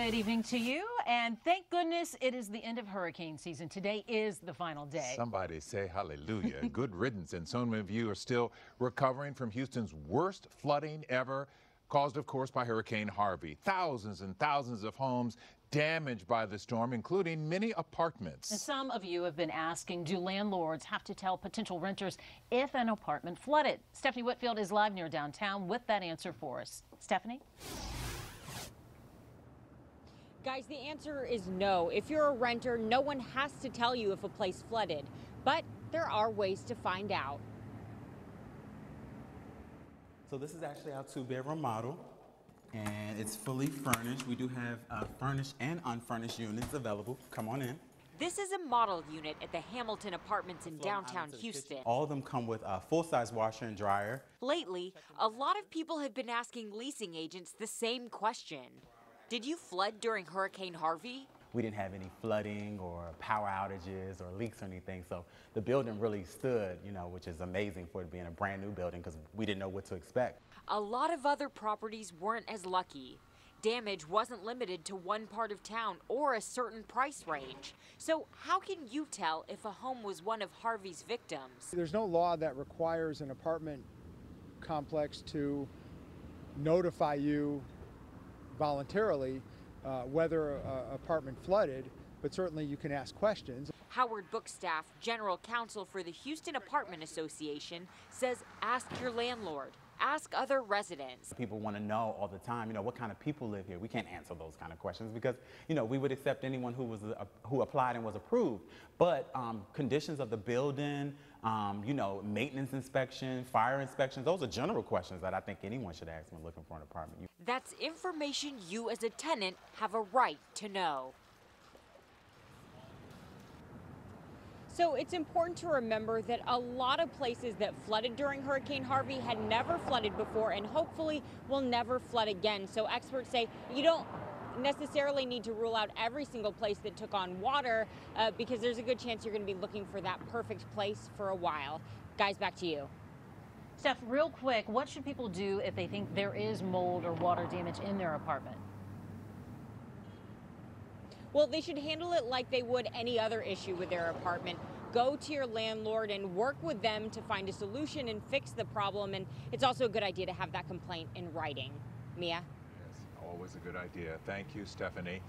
Good evening to you, and thank goodness it is the end of hurricane season. Today is the final day. Somebody say hallelujah. Good riddance. And so many of you are still recovering from Houston's worst flooding ever, caused, of course, by Hurricane Harvey. Thousands and thousands of homes damaged by the storm, including many apartments. And some of you have been asking, do landlords have to tell potential renters if an apartment flooded? Stephanie Whitfield is live near downtown with that answer for us. Stephanie? Guys, the answer is no. If you're a renter, no one has to tell you if a place flooded, but there are ways to find out. So this is actually our 2-bedroom model, and it's fully furnished. We do have furnished and unfurnished units available. Come on in. This is a model unit at the Hamilton Apartments in downtown Houston. All of them come with a full-size washer and dryer. Lately, a lot of people have been asking leasing agents the same question. Did you flood during Hurricane Harvey? We didn't have any flooding or power outages or leaks or anything, so the building really stood, which is amazing for it being a brand new building because we didn't know what to expect. A lot of other properties weren't as lucky. Damage wasn't limited to one part of town or a certain price range. So how can you tell if a home was one of Harvey's victims? There's no law that requires an apartment complex to notify you voluntarily whether an apartment flooded, but certainly you can ask questions. Howard Bookstaff, general counsel for the Houston Apartment Association, says ask your landlord, ask other residents. People want to know all the time, what kind of people live here. We can't answer those kind of questions because, we would accept anyone who applied and was approved. But conditions of the building, maintenance inspection, fire inspections, those are general questions that I think anyone should ask when looking for an apartment. That's information you as a tenant have a right to know. So it's important to remember that a lot of places that flooded during Hurricane Harvey had never flooded before and hopefully will never flood again. So experts say you don't necessarily need to rule out every single place that took on water because there's a good chance you're going to be looking for that perfect place for a while. Guys, back to you. Steph, real quick, what should people do if they think there is mold or water damage in their apartment? Well, they should handle it like they would any other issue with their apartment. Go to your landlord and work with them to find a solution and fix the problem. And it's also a good idea to have that complaint in writing. Mia? Yes, always a good idea. Thank you, Stephanie.